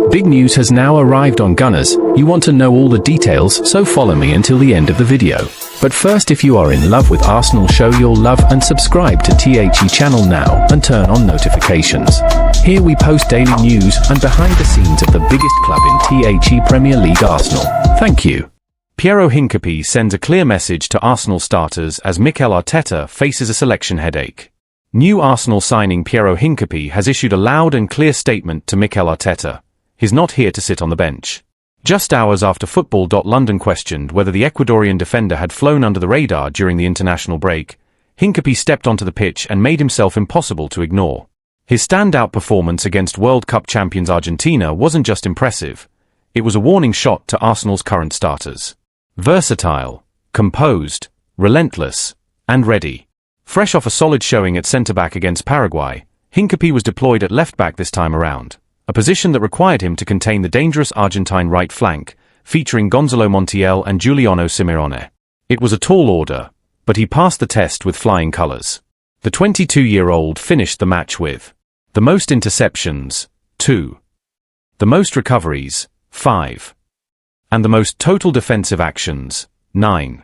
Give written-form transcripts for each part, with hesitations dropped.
Big news has now arrived on Gunners. You want to know all the details, so follow me until the end of the video. But first, if you are in love with Arsenal, show your love and subscribe to THE channel now and turn on notifications. Here we post daily news and behind the scenes of the biggest club in THE Premier League, Arsenal. Thank you. Piero Hincapié sends a clear message to Arsenal starters as Mikel Arteta faces a selection headache. New Arsenal signing Piero Hincapié has issued a loud and clear statement to Mikel Arteta. He's not here to sit on the bench. Just hours after Football.London questioned whether the Ecuadorian defender had flown under the radar during the international break, Hincapié stepped onto the pitch and made himself impossible to ignore. His standout performance against World Cup champions Argentina wasn't just impressive, it was a warning shot to Arsenal's current starters. Versatile, composed, relentless, and ready. Fresh off a solid showing at centre-back against Paraguay, Hincapié was deployed at left-back this time around, a position that required him to contain the dangerous Argentine right flank, featuring Gonzalo Montiel and Giuliano Simeone. It was a tall order, but he passed the test with flying colours. The 22-year-old finished the match with the most interceptions, 2. The most recoveries, 5. And the most total defensive actions, 9.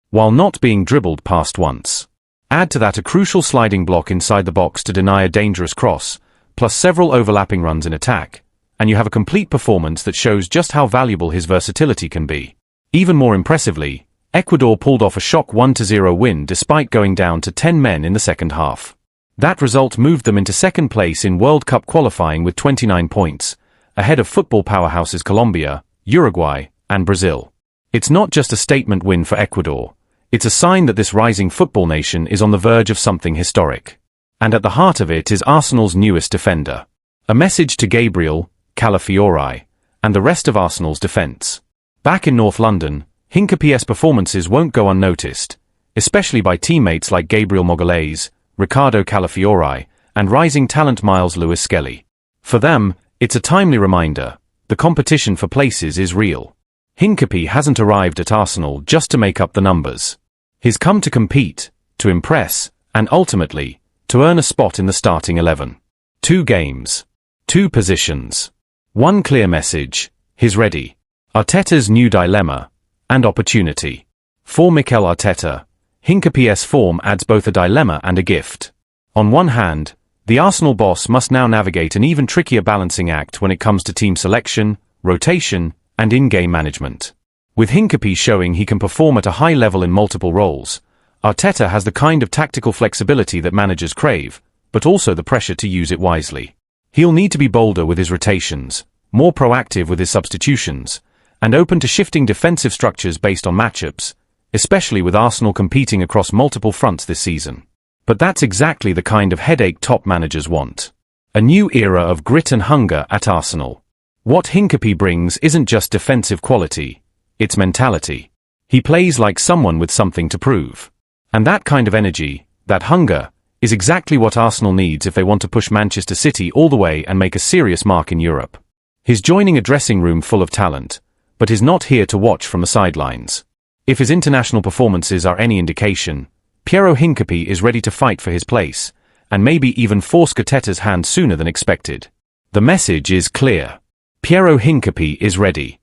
While not being dribbled past once. Add to that a crucial sliding block inside the box to deny a dangerous cross, plus several overlapping runs in attack, and you have a complete performance that shows just how valuable his versatility can be. Even more impressively, Ecuador pulled off a shock 1-0 win despite going down to 10 men in the second half. That result moved them into second place in World Cup qualifying with 29 points, ahead of football powerhouses Colombia, Uruguay, and Brazil. It's not just a statement win for Ecuador, it's a sign that this rising football nation is on the verge of something historic. And at the heart of it is Arsenal's newest defender. A message to Gabriel, Calafiori, and the rest of Arsenal's defence. Back in North London, Hincapié's performances won't go unnoticed, especially by teammates like Gabriel Magalhaes, Ricardo Calafiori, and rising talent Miles Lewis-Skelly. For them, it's a timely reminder, the competition for places is real. Hincapié hasn't arrived at Arsenal just to make up the numbers. He's come to compete, to impress, and ultimately, to earn a spot in the starting 11. 2 games. 2 positions. 1 clear message, he's ready. Arteta's new dilemma, and opportunity. For Mikel Arteta, Hincapié's form adds both a dilemma and a gift. On one hand, the Arsenal boss must now navigate an even trickier balancing act when it comes to team selection, rotation, and in-game management. With Hincapié showing he can perform at a high level in multiple roles, Arteta has the kind of tactical flexibility that managers crave, but also the pressure to use it wisely. He'll need to be bolder with his rotations, more proactive with his substitutions, and open to shifting defensive structures based on matchups, especially with Arsenal competing across multiple fronts this season. But that's exactly the kind of headache top managers want. A new era of grit and hunger at Arsenal. What Hincapié brings isn't just defensive quality, it's mentality. He plays like someone with something to prove. And that kind of energy, that hunger, is exactly what Arsenal needs if they want to push Manchester City all the way and make a serious mark in Europe. He's joining a dressing room full of talent, but is not here to watch from the sidelines. If his international performances are any indication, Piero Hincapié is ready to fight for his place, and maybe even force Arteta's hand sooner than expected. The message is clear. Piero Hincapié is ready.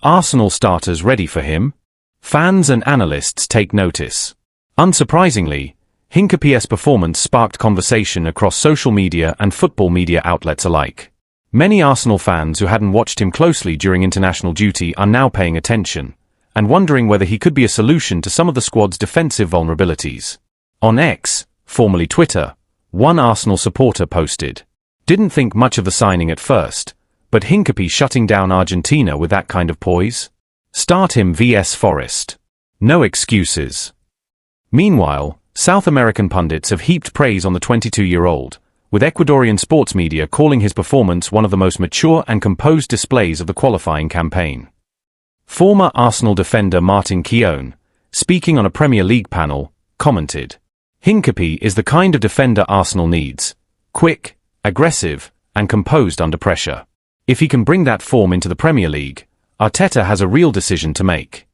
Arsenal starters ready for him? Fans and analysts take notice. Unsurprisingly, Hincapié's performance sparked conversation across social media and football media outlets alike. Many Arsenal fans who hadn't watched him closely during international duty are now paying attention, and wondering whether he could be a solution to some of the squad's defensive vulnerabilities. On X, formerly Twitter, one Arsenal supporter posted, "Didn't think much of the signing at first, but Hincapié shutting down Argentina with that kind of poise? Start him vs Forest. No excuses." Meanwhile, South American pundits have heaped praise on the 22-year-old, with Ecuadorian sports media calling his performance one of the most mature and composed displays of the qualifying campaign. Former Arsenal defender Martin Keown, speaking on a Premier League panel, commented, "Hincapié is the kind of defender Arsenal needs, quick, aggressive, and composed under pressure. If he can bring that form into the Premier League, Arteta has a real decision to make."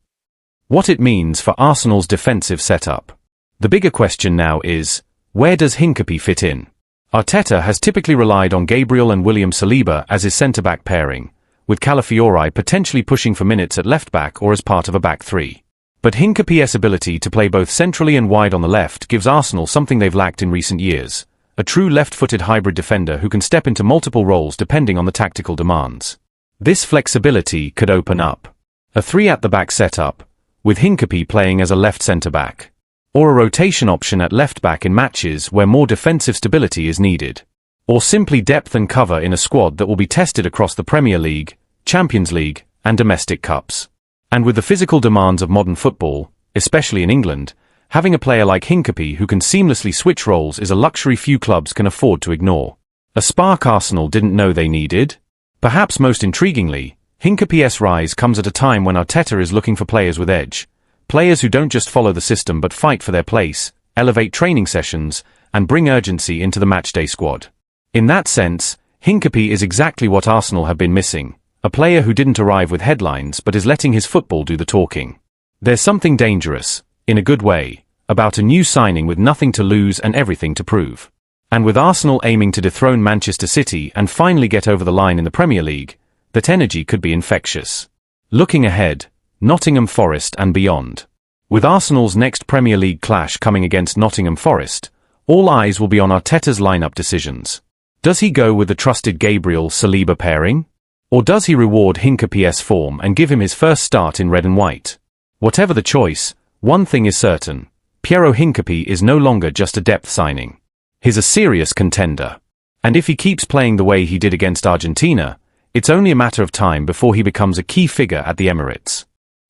What it means for Arsenal's defensive setup. The bigger question now is, where does Hincapié fit in? Arteta has typically relied on Gabriel and William Saliba as his centre-back pairing, with Calafiori potentially pushing for minutes at left-back or as part of a back three. But Hincapie's ability to play both centrally and wide on the left gives Arsenal something they've lacked in recent years, a true left-footed hybrid defender who can step into multiple roles depending on the tactical demands. This flexibility could open up a three-at-the-back setup, with Hincapie playing as a left centre-back, or a rotation option at left-back in matches where more defensive stability is needed, or simply depth and cover in a squad that will be tested across the Premier League, Champions League, and domestic cups. And with the physical demands of modern football, especially in England, having a player like Hincapie who can seamlessly switch roles is a luxury few clubs can afford to ignore. A spark Arsenal didn't know they needed? Perhaps most intriguingly, Hincapie's rise comes at a time when Arteta is looking for players with edge, players who don't just follow the system but fight for their place, elevate training sessions, and bring urgency into the matchday squad. In that sense, Hincapie is exactly what Arsenal have been missing, a player who didn't arrive with headlines but is letting his football do the talking. There's something dangerous, in a good way, about a new signing with nothing to lose and everything to prove. And with Arsenal aiming to dethrone Manchester City and finally get over the line in the Premier League, that energy could be infectious. Looking ahead, Nottingham Forest and beyond. With Arsenal's next Premier League clash coming against Nottingham Forest, all eyes will be on Arteta's lineup decisions. Does he go with the trusted Gabriel-Saliba pairing? Or does he reward Hincapie's form and give him his first start in red and white? Whatever the choice, one thing is certain. Piero Hincapie is no longer just a depth signing. He's a serious contender. And if he keeps playing the way he did against Argentina, it's only a matter of time before he becomes a key figure at the Emirates.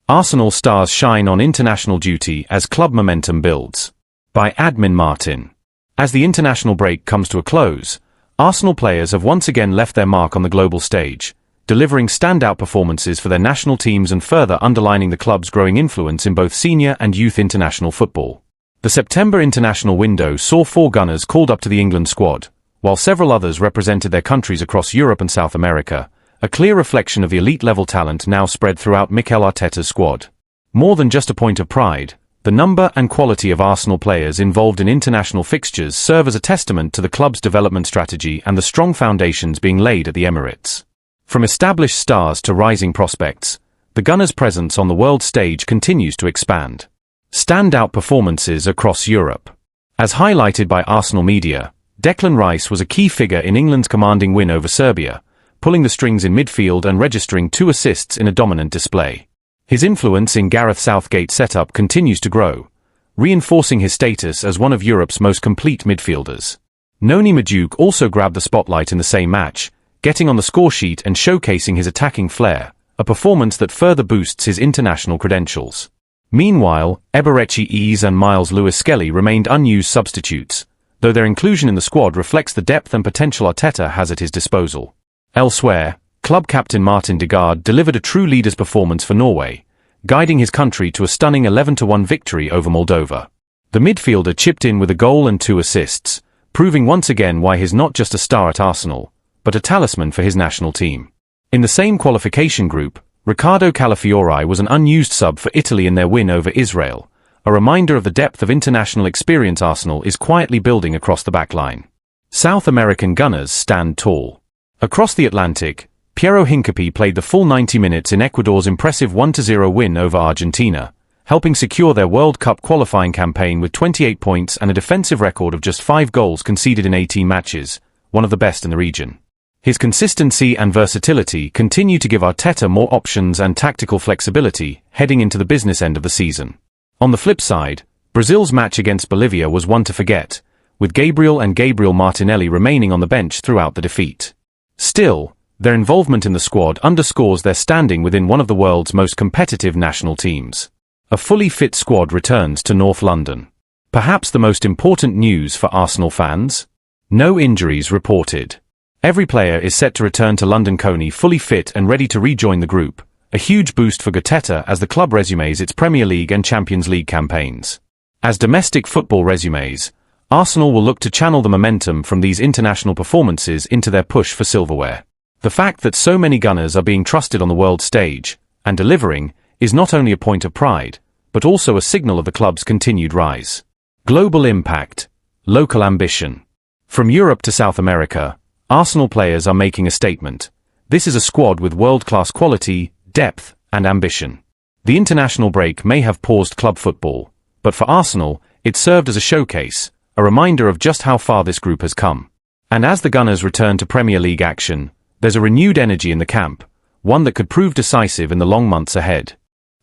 Arsenal stars shine on international duty as club momentum builds. By Admin Martin. As the international break comes to a close, Arsenal players have once again left their mark on the global stage, delivering standout performances for their national teams and further underlining the club's growing influence in both senior and youth international football. The September international window saw 4 Gunners called up to the England squad, while several others represented their countries across Europe and South America, a clear reflection of the elite-level talent now spread throughout Mikel Arteta's squad. More than just a point of pride, the number and quality of Arsenal players involved in international fixtures serve as a testament to the club's development strategy and the strong foundations being laid at the Emirates. From established stars to rising prospects, the Gunners' presence on the world stage continues to expand. Standout performances across Europe. As highlighted by Arsenal media, Declan Rice was a key figure in England's commanding win over Serbia, pulling the strings in midfield and registering 2 assists in a dominant display. His influence in Gareth Southgate's setup continues to grow, reinforcing his status as one of Europe's most complete midfielders. Noni Madueke also grabbed the spotlight in the same match, getting on the scoresheet and showcasing his attacking flair, a performance that further boosts his international credentials. Meanwhile, Eberechi Eze and Miles Lewis-Skelly remained unused substitutes, though their inclusion in the squad reflects the depth and potential Arteta has at his disposal. Elsewhere, club captain Martin Degaard delivered a true leader's performance for Norway, guiding his country to a stunning 11-1 victory over Moldova. The midfielder chipped in with a goal and 2 assists, proving once again why he's not just a star at Arsenal, but a talisman for his national team. In the same qualification group, Riccardo Calafiori was an unused sub for Italy in their win over Israel, a reminder of the depth of international experience Arsenal is quietly building across the backline. South American Gunners stand tall. Across the Atlantic, Piero Hincapie played the full 90 minutes in Ecuador's impressive 1-0 win over Argentina, helping secure their World Cup qualifying campaign with 28 points and a defensive record of just 5 goals conceded in 18 matches, one of the best in the region. His consistency and versatility continue to give Arteta more options and tactical flexibility heading into the business end of the season. On the flip side, Brazil's match against Bolivia was one to forget, with Gabriel and Gabriel Martinelli remaining on the bench throughout the defeat. Still, their involvement in the squad underscores their standing within one of the world's most competitive national teams. A fully fit squad returns to North London. Perhaps the most important news for Arsenal fans? No injuries reported. Every player is set to return to London Coney fully fit and ready to rejoin the group, a huge boost for Arteta as the club resumes its Premier League and Champions League campaigns. As domestic football resumes, Arsenal will look to channel the momentum from these international performances into their push for silverware. The fact that so many Gunners are being trusted on the world stage, and delivering, is not only a point of pride, but also a signal of the club's continued rise. Global impact, local ambition. From Europe to South America, Arsenal players are making a statement. This is a squad with world-class quality, depth, and ambition. The international break may have paused club football, but for Arsenal, it served as a showcase, a reminder of just how far this group has come. And as the Gunners return to Premier League action, there's a renewed energy in the camp, one that could prove decisive in the long months ahead.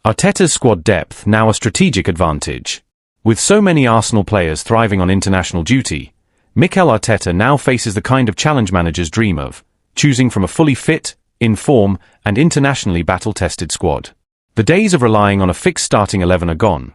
Arteta's squad depth now a strategic advantage. With so many Arsenal players thriving on international duty, Mikel Arteta now faces the kind of challenge managers dream of, choosing from a fully fit, in form, and internationally battle-tested squad. The days of relying on a fixed starting 11 are gone.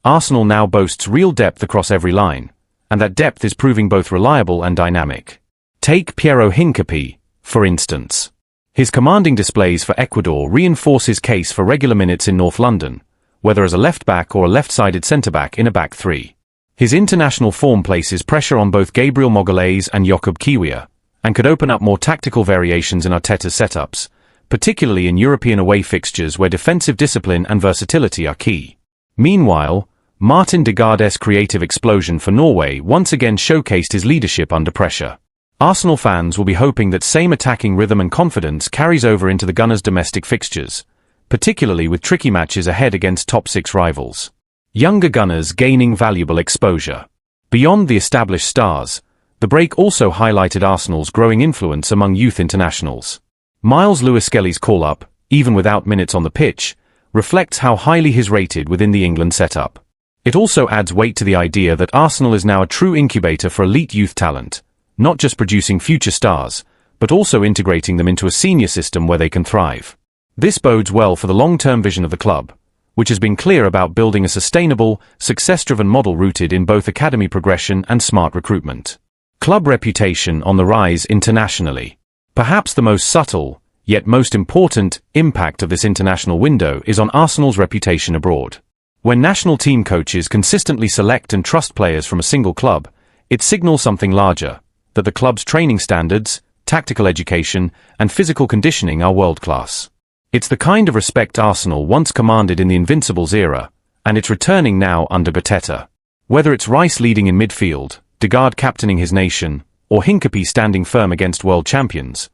Arsenal now boasts real depth across every line, and that depth is proving both reliable and dynamic. Take Piero Hincapié, for instance. His commanding displays for Ecuador reinforce his case for regular minutes in North London, whether as a left-back or a left-sided centre-back in a back three. His international form places pressure on both Gabriel Magalhaes and Jakub Kiwior, and could open up more tactical variations in Arteta's setups, particularly in European away fixtures where defensive discipline and versatility are key. Meanwhile, Martin Degaarde's creative explosion for Norway once again showcased his leadership under pressure. Arsenal fans will be hoping that same attacking rhythm and confidence carries over into the Gunners' domestic fixtures, particularly with tricky matches ahead against top-6 rivals. Younger Gunners gaining valuable exposure. Beyond the established stars, the break also highlighted Arsenal's growing influence among youth internationals. Miles Lewis-Skelly's call-up, even without minutes on the pitch, reflects how highly he's rated within the England setup. It also adds weight to the idea that Arsenal is now a true incubator for elite youth talent, not just producing future stars, but also integrating them into a senior system where they can thrive. This bodes well for the long-term vision of the club, which has been clear about building a sustainable, success-driven model rooted in both academy progression and smart recruitment. Club reputation on the rise internationally. Perhaps the most subtle, yet most important, impact of this international window is on Arsenal's reputation abroad. When national team coaches consistently select and trust players from a single club, it signals something larger, that the club's training standards, tactical education, and physical conditioning are world-class. It's the kind of respect Arsenal once commanded in the Invincibles era, and it's returning now under Arteta. Whether it's Rice leading in midfield, Degaard captaining his nation, or Hincapié standing firm against world champions,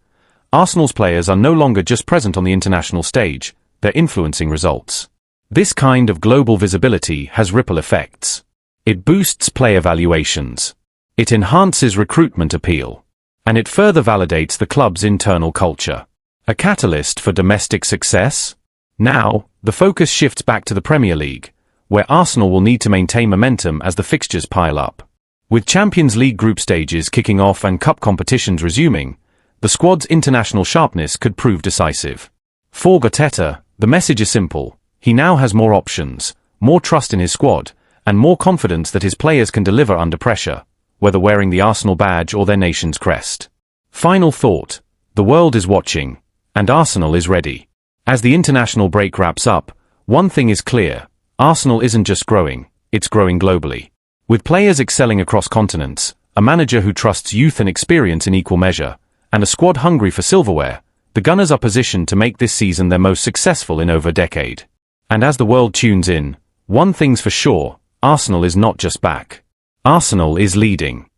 Arsenal's players are no longer just present on the international stage, they're influencing results. This kind of global visibility has ripple effects. It boosts player valuations. It enhances recruitment appeal. And it further validates the club's internal culture. A catalyst for domestic success? Now, the focus shifts back to the Premier League, where Arsenal will need to maintain momentum as the fixtures pile up. With Champions League group stages kicking off and cup competitions resuming, the squad's international sharpness could prove decisive. For Arteta, the message is simple. He now has more options, more trust in his squad, and more confidence that his players can deliver under pressure, whether wearing the Arsenal badge or their nation's crest. Final thought. The world is watching, and Arsenal is ready. As the international break wraps up, one thing is clear. Arsenal isn't just growing, it's growing globally. With players excelling across continents, a manager who trusts youth and experience in equal measure, and a squad hungry for silverware, the Gunners are positioned to make this season their most successful in over a decade. And as the world tunes in, one thing's for sure, Arsenal is not just back. Arsenal is leading.